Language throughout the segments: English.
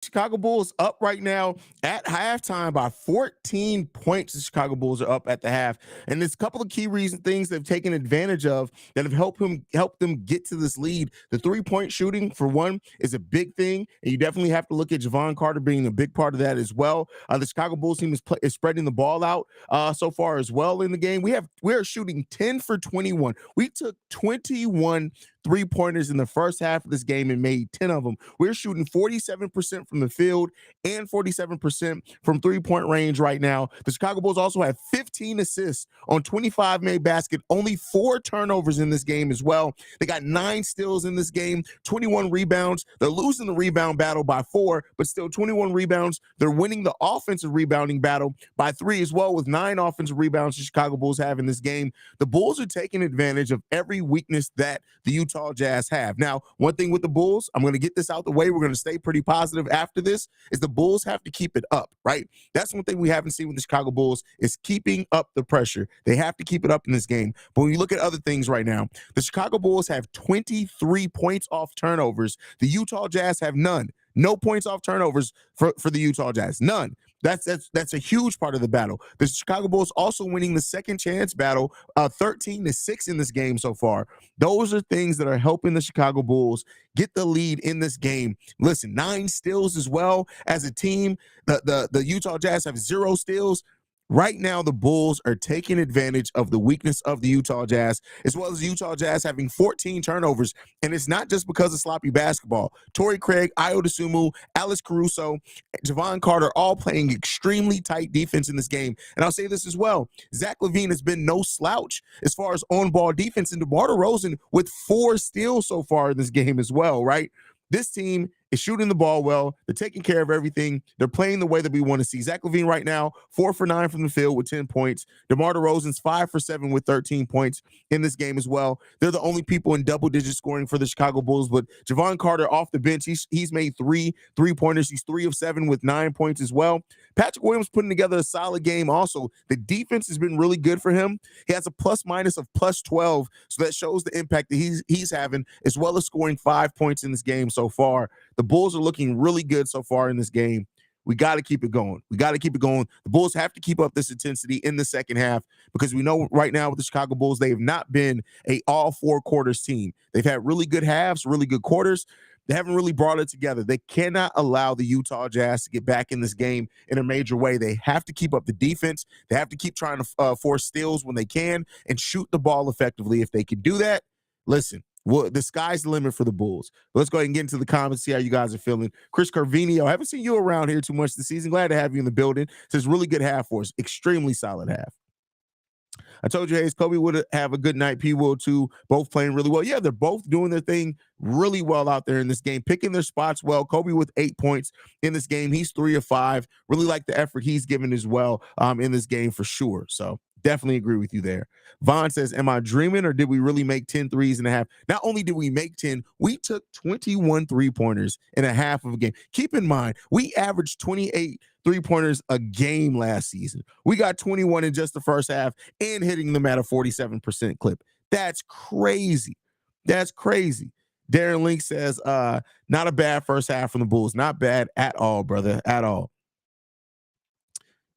Chicago Bulls up right now at halftime by 14 points. The Chicago Bulls are up at the half, and there's a couple of key things they've taken advantage of that have helped them get to this lead. The 3-point shooting, for one, is a big thing, and you definitely have to look at Javon Carter being a big part of that as well. The Chicago Bulls team is spreading the ball out so far as well in the game. We're shooting 10 for 21. We took 21 3-pointers in the first half of this game and made 10 of them. We're shooting 47% from the field and 47% from 3-point range right now. The Chicago Bulls also have 15 assists on 25 made baskets, only 4 turnovers in this game as well. They got 9 steals in this game, 21 rebounds. They're losing the rebound battle by 4, but still 21 rebounds. They're winning the offensive rebounding battle by 3 as well, with 9 offensive rebounds the Chicago Bulls have in this game. The Bulls are taking advantage of every weakness that the Utah Jazz have. Now, one thing with the Bulls, I'm going to get this out the way. We're going to stay pretty positive after this, is the Bulls have to keep it up, right? That's one thing we haven't seen with the Chicago Bulls is keeping up the pressure. They have to keep it up in this game. But when you look at other things right now, the Chicago Bulls have 23 points off turnovers. The Utah Jazz have none. No points off turnovers for the Utah Jazz. None. That's a huge part of the battle. The Chicago Bulls also winning the second chance battle, 13-6 in this game so far. Those are things that are helping the Chicago Bulls get the lead in this game. Listen, 9 steals as well as a team. The Utah Jazz have 0 steals. Right now, the Bulls are taking advantage of the weakness of the Utah Jazz, as well as the Utah Jazz having 14 turnovers. And it's not just because of sloppy basketball. Torrey Craig, Ayo Dosunmu, Alex Caruso, Javon Carter all playing extremely tight defense in this game. And I'll say this as well. Zach LaVine has been no slouch as far as on-ball defense. And DeMar DeRozan with 4 steals so far in this game as well, right? This team is shooting the ball well. They're taking care of everything. They're playing the way that we want to see. Zach LaVine right now, 4 for 9 from the field with 10 points. DeMar DeRozan's 5 for 7 with 13 points in this game as well. They're the only people in double-digit scoring for the Chicago Bulls, but Javon Carter off the bench, he's made 3 3-pointers. He's 3 of 7 with 9 points as well. Patrick Williams putting together a solid game also. The defense has been really good for him. He has a plus-minus of plus 12, so that shows the impact that he's having, as well as scoring 5 points in this game so far. The Bulls are looking really good so far in this game. We got to keep it going. We got to keep it going. The Bulls have to keep up this intensity in the second half, because we know right now with the Chicago Bulls, they have not been a all 4 quarters team. They've had really good halves, really good quarters. They haven't really brought it together. They cannot allow the Utah Jazz to get back in this game in a major way. They have to keep up the defense. They have to keep trying to force steals when they can and shoot the ball effectively. If they can do that, listen, well, the sky's the limit for the Bulls. But let's go ahead and get into the comments, see how you guys are feeling. Chris Carvino, I haven't seen you around here too much this season. Glad to have you in the building. Says really good half for us. Extremely solid half. I told you, Haize, Kobe would have a good night. P will too. Both playing really well. Yeah, they're both doing their thing really well out there in this game, picking their spots well. Kobe with 8 points in this game. He's 3 of 5. Really like the effort he's given as well in this game for sure. So definitely agree with you there. Vaughn says, am I dreaming, or did we really make 10 threes and a half? Not only did we make 10, we took 21 3-pointers in a half of a game. Keep in mind, we averaged 28 3-pointers a game last season. We got 21 in just the first half and hitting them at a 47% clip. That's crazy. That's crazy. Darren Link says, not a bad first half from the Bulls. Not bad at all, brother, at all.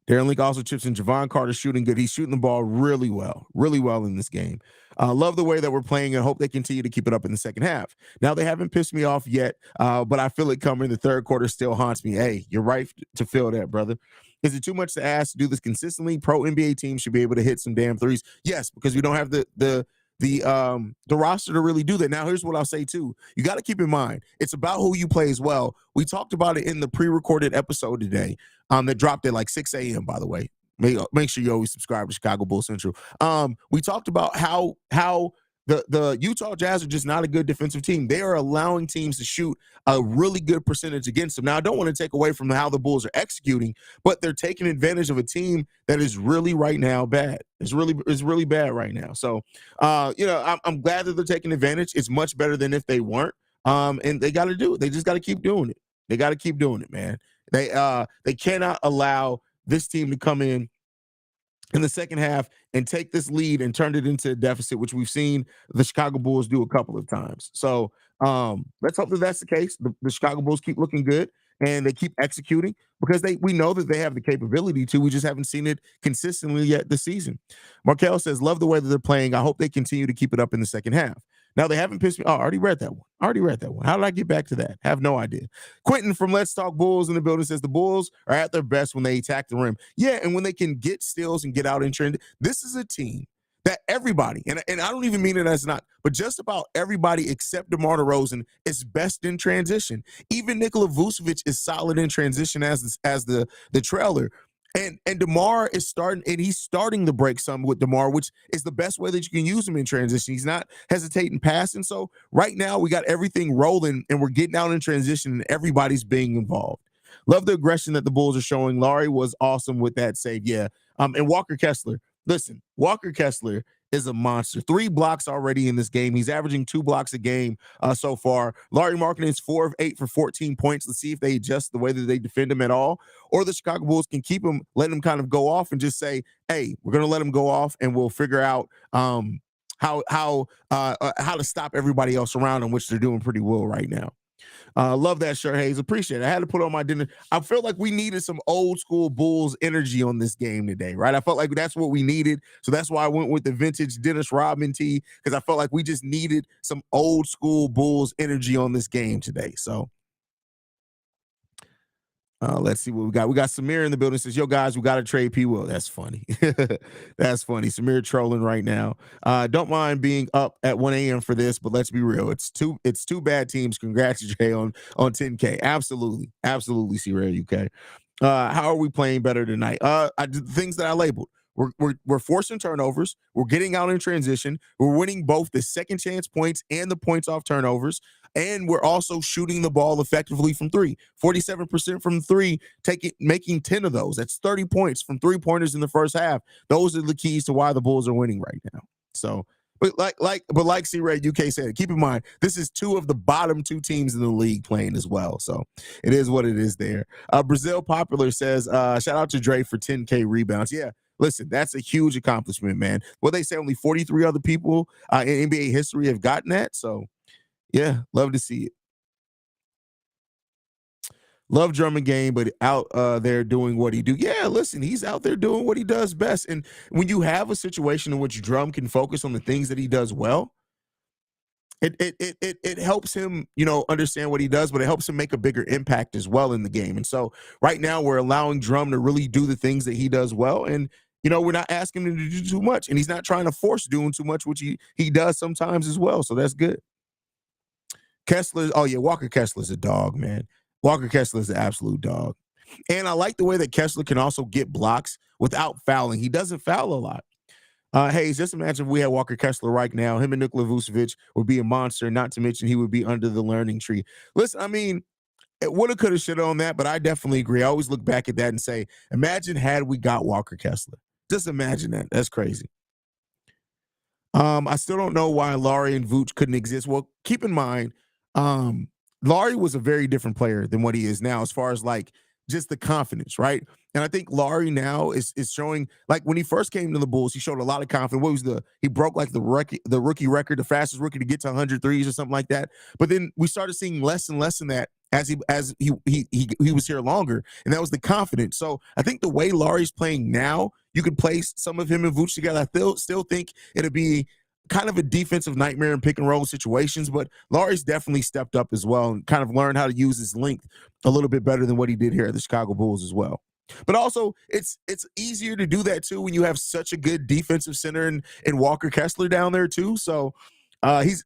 Darren Link also chips in Javon Carter shooting good. He's shooting the ball really well in this game. Love the way that we're playing and hope they continue to keep it up in the second half. Now, they haven't pissed me off yet, but I feel it coming. The third quarter still haunts me. Hey, you're right to feel that, brother. Is it too much to ask to do this consistently? Pro NBA teams should be able to hit some damn threes. Yes, because we don't have the roster to really do that. Now, here's what I'll say too. You got to keep in mind, it's about who you play as well. We talked about it in the pre-recorded episode today that dropped at like 6 a.m., by the way. Make sure you always subscribe to Chicago Bulls Central. We talked about how the Utah Jazz are just not a good defensive team. They are allowing teams to shoot a really good percentage against them. Now, I don't want to take away from how the Bulls are executing, but they're taking advantage of a team that is really right now bad. It's really bad right now. So, I'm glad that they're taking advantage. It's much better than if they weren't. And they got to do it. They just got to keep doing it. They got to keep doing it, man. They cannot allow this team to come in the second half and take this lead and turn it into a deficit, which we've seen the Chicago Bulls do a couple of times. So let's hope that that's the case. The Chicago Bulls keep looking good, and they keep executing because we know that they have the capability to. We just haven't seen it consistently yet this season. Markel says, love the way that they're playing. I hope they continue to keep it up in the second half. Now they haven't pissed me. Oh, I already read that one. I already read that one. How did I get back to that? Have no idea. Quentin from Let's Talk Bulls in the building says the Bulls are at their best when they attack the rim. Yeah, and when they can get steals and get out in trend. This is a team that everybody, and I don't even mean it as not, but just about everybody except DeMar DeRozan is best in transition. Even Nikola Vucevic is solid in transition as the trailer. And DeMar is starting, and he's starting to break some with DeMar, which is the best way that you can use him in transition. He's not hesitating passing. So right now we got everything rolling, and we're getting out in transition, and everybody's being involved. Love the aggression that the Bulls are showing. Laurie was awesome with that save. Yeah. And Walker Kessler. Listen, Walker Kessler is a monster. 3 blocks already in this game. He's averaging 2 blocks a game so far. Larry Markkinen is 4 of 8 for 14 points. Let's see if they adjust the way that they defend him at all, or the Chicago Bulls can keep him, let him kind of go off and just say, hey, we're going to let him go off and we'll figure out how to stop everybody else around him, which they're doing pretty well right now. Love that shirt, Haize. Appreciate it. I had to put on my dinner. I felt like we needed some old school Bulls energy on this game today, right? I felt like that's what we needed. So that's why I went with the vintage Dennis Rodman tee, because I felt like we just needed some old school Bulls energy on this game today. So let's see what we got. We got Samir in the building. Says, yo, guys, we got to trade P. Will. That's funny. That's funny. Samir trolling right now. Don't mind being up at 1 a.m. for this, but let's be real. It's two bad teams. Congrats, Jay, on 10K. Absolutely. Absolutely, C-Rare UK. How are we playing better tonight? I did the things that I labeled. We're forcing turnovers. We're getting out in transition. We're winning both the second chance points and the points off turnovers. And we're also shooting the ball effectively from 3. 47% from 3, making 10 of those. That's 30 points from 3-pointers in the first half. Those are the keys to why the Bulls are winning right now. So, but like C-Red UK said, keep in mind, this is 2 of the bottom 2 teams in the league playing as well. So it is what it is there. Brazil Popular says, shout out to Dre for 10K rebounds. Yeah. Listen, that's a huge accomplishment, man. What they say, only 43 other people in NBA history have gotten that. So, yeah, love to see it. Love Drummond game, but out there doing what he do. Yeah, listen, he's out there doing what he does best. And when you have a situation in which Drum can focus on the things that he does well, it helps him, understand what he does, but it helps him make a bigger impact as well in the game. And so right now we're allowing Drum to really do the things that he does well. And we're not asking him to do too much, and he's not trying to force doing too much, which he does sometimes as well. So that's good. Kessler, oh yeah, Walker Kessler's a dog, man. Walker Kessler's an absolute dog. And I like the way that Kessler can also get blocks without fouling. He doesn't foul a lot. Hey, just imagine if we had Walker Kessler right now. Him and Nikola Vucevic would be a monster, not to mention he would be under the learning tree. Listen, I mean, it woulda, coulda, shoulda on that, but I definitely agree. I always look back at that and say, imagine had we got Walker Kessler. Just imagine that. That's crazy. I still don't know why Laurie and Vooch couldn't exist. Well, keep in mind, Laurie was a very different player than what he is now, as far as like just the confidence, right? And I think Laurie now is showing, like when he first came to the Bulls, he showed a lot of confidence. He broke like the rookie record, the fastest rookie to get to 100 threes or something like that. But then we started seeing less and less in that as he was here longer, and that was the confidence. So I think the way Laurie's playing now, you could place some of him and Vooch together. I still think it'd be kind of a defensive nightmare in pick and roll situations, but Laurie's definitely stepped up as well and kind of learned how to use his length a little bit better than what he did here at the Chicago Bulls as well. But also, it's easier to do that too when you have such a good defensive center and Walker Kessler down there too. So he's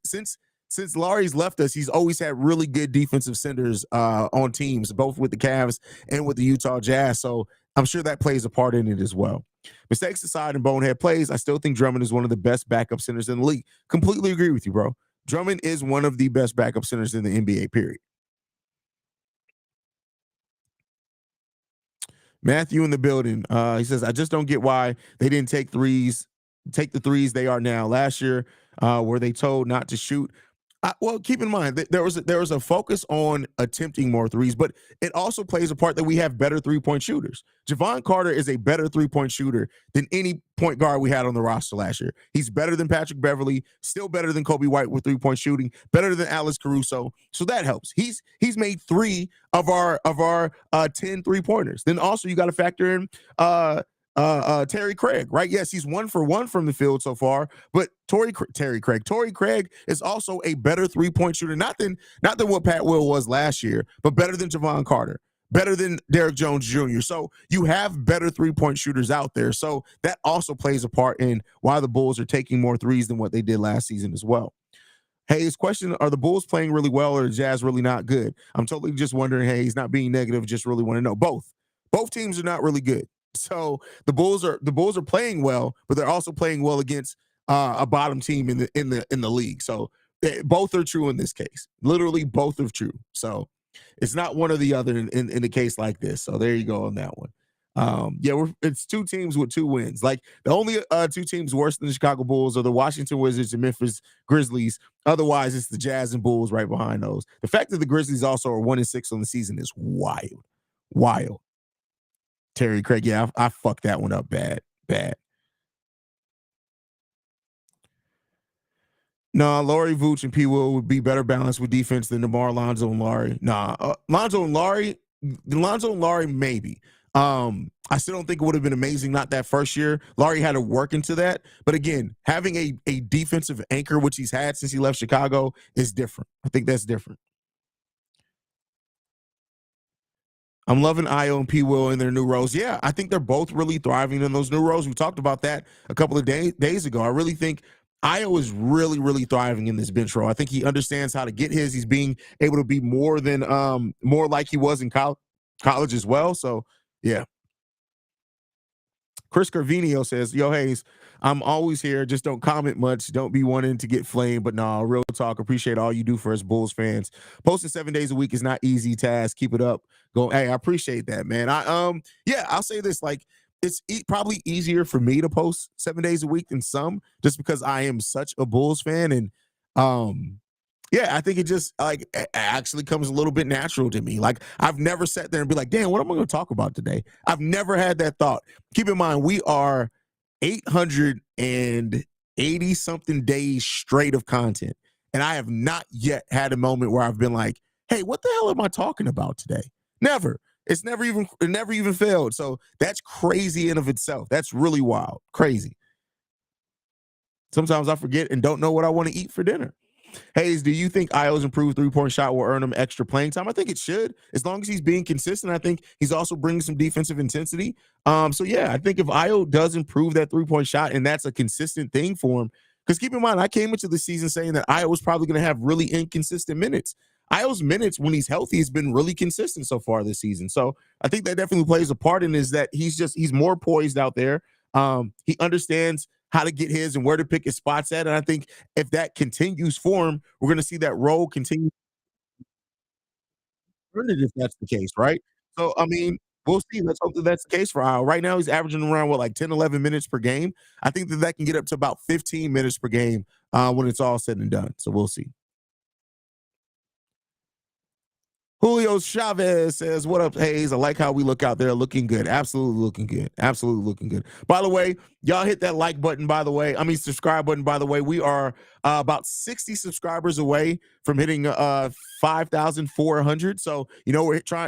since Laurie's left us, he's always had really good defensive centers on teams, both with the Cavs and with the Utah Jazz. So I'm sure that plays a part in it as well. Mistakes aside and bonehead plays, I still think Drummond is one of the best backup centers in the league. Completely agree with you, bro. Drummond is one of the best backup centers in the NBA, period. Matthew in the building. He says, I just don't get why they didn't take the threes they are now. Last year, were they told not to shoot? Well, keep in mind that there was a focus on attempting more threes, but it also plays a part that we have better 3-point shooters. Javon Carter is a better 3-point shooter than any point guard we had on the roster last year. He's better than Patrick Beverly, still better than Kobe White with 3-point shooting, better than Alex Caruso. So that helps. He's made 3 of our 10 3-pointers. Then also you got to factor in Terry Craig, right? Yes, he's 1 for 1 from the field so far, but Torrey Craig is also a better 3-point shooter, not than what Pat Will was last year, but better than Javon Carter, better than Derrick Jones Jr. So you have better 3-point shooters out there. So that also plays a part in why the Bulls are taking more threes than what they did last season as well. Hayes, question: are the Bulls playing really well, or the Jazz really not good? I'm totally just wondering. Hayes, not being negative, just really want to know. Both teams are not really good. So the Bulls are playing well, but they're also playing well against a bottom team in the league. So both are true in this case. Literally, both are true. So it's not one or the other in a case like this. So there you go on that one. Yeah, it's 2 teams with 2 wins. Like the only 2 teams worse than the Chicago Bulls are the Washington Wizards and Memphis Grizzlies. Otherwise, it's the Jazz and Bulls right behind those. The fact that the Grizzlies also are 1-6 on the season is wild, wild. Terry Craig, yeah, I fucked that one up bad, bad. Nah, Laurie Vooch and P. Will would be better balanced with defense than DeMar, Lonzo, and Laurie. Nah, Lonzo and Laurie, maybe. I still don't think it would have been amazing not that first year. Laurie had to work into that. But again, having a defensive anchor, which he's had since he left Chicago, is different. I think that's different. I'm loving Io and P. Will in their new roles. Yeah, I think they're both really thriving in those new roles. We talked about that a couple of days ago. I really think Io is really, really thriving in this bench role. I think he understands how to get his. He's being able to be more like he was in college as well. So yeah. Chris Carvinio says, "Yo, Hayes, I'm always here. Just don't comment much. Don't be wanting to get flamed. But no, real talk. Appreciate all you do for us Bulls fans. Posting 7 days a week is not easy task. Keep it up. Go. Hey, I appreciate that, man. Yeah, I'll say this. Like, it's probably easier for me to post 7 days a week than some, just because I am such a Bulls fan. And yeah, I think it just like actually comes a little bit natural to me. Like I've never sat there and be like, damn, what am I going to talk about today? I've never had that thought. Keep in mind, we are 880 something days straight of content. And I have not yet had a moment where I've been like, hey, what the hell am I talking about today? Never. It never even failed. So that's crazy in of itself. That's really wild. Crazy. Sometimes I forget and don't know what I want to eat for dinner. Hayes, do you think Io's improved 3-point shot will earn him extra playing time? I think it should, as long as he's being consistent. I think he's also bringing some defensive intensity. So yeah, I think if Io does improve that 3-point shot and that's a consistent thing for him, because keep in mind, I came into the season saying that Io was probably going to have really inconsistent minutes. Io's minutes when he's healthy has been really consistent so far this season. So I think that definitely plays a part in is that he's more poised out there. He understands how to get his and where to pick his spots at. And I think if that continues for him, we're going to see that role continue if that's the case, right? So, I mean, we'll see. Let's hope that that's the case for Al. Right now, he's averaging around, what, like 10, 11 minutes per game. I think that can get up to about 15 minutes per game when it's all said and done. So we'll see. Julio Chavez says, "What up, Hayes? I like how we look out there looking good. Absolutely looking good. Absolutely looking good." By the way, y'all hit that like button, by the way. I mean, subscribe button, by the way. We are about 60 subscribers away from hitting 5,400. So,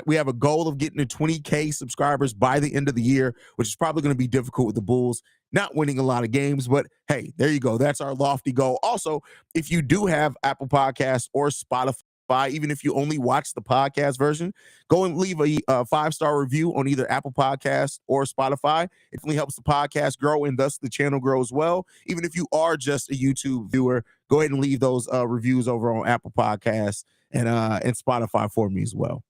we have a goal of getting to 20K subscribers by the end of the year, which is probably going to be difficult with the Bulls not winning a lot of games. But hey, there you go. That's our lofty goal. Also, if you do have Apple Podcasts or Spotify, even if you only watch the podcast version, go and leave a 5-star review on either Apple Podcasts or Spotify. It definitely helps the podcast grow and thus the channel grow as well. Even if you are just a YouTube viewer, go ahead and leave those reviews over on Apple Podcasts and Spotify for me as well.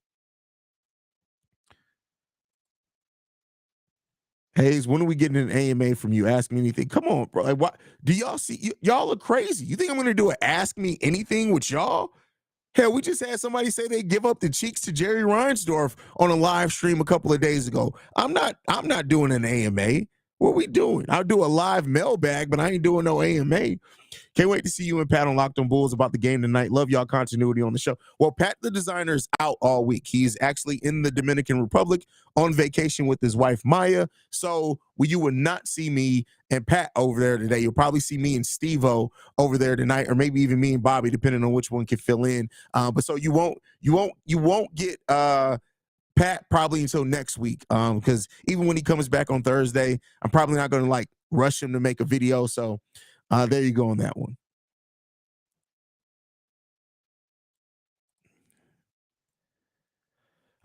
Hayes, when are we getting an AMA from you? Ask me anything. Come on, bro. Like, what do y'all see? Y'all are crazy. You think I'm gonna do an ask me anything with y'all? Hell, we just had somebody say they give up the cheeks to Jerry Reinsdorf on a live stream a couple of days ago. I'm not doing an AMA. What we doing? I'll do a live mailbag, but I ain't doing no AMA. Can't wait to see you and Pat on Locked on Bulls about the game tonight. Love y'all continuity on the show. Well, Pat the designer is out all week. He's actually in the Dominican Republic on vacation with his wife Maya. So you will not see me and Pat over there today. You'll probably see me and Steve-O over there tonight, or maybe even me and Bobby, depending on which one can fill in. But so you won't get Pat probably until next week. Because even when he comes back on Thursday, I'm probably not going to like rush him to make a video. So there you go on that one.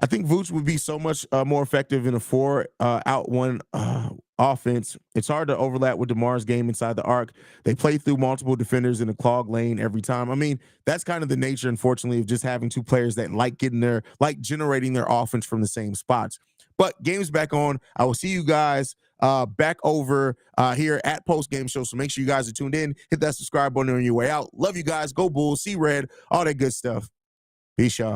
I think Vooch would be so much more effective in a four out one offense. It's hard to overlap with DeMar's game inside the arc. They play through multiple defenders in a clog lane every time. I mean, that's kind of the nature, unfortunately, of just having two players that like generating their offense from the same spots. But game's back on. I will see you guys back over here at Post Game Show. So make sure you guys are tuned in. Hit that subscribe button on your way out. Love you guys. Go Bulls. See red. All that good stuff. Peace, y'all.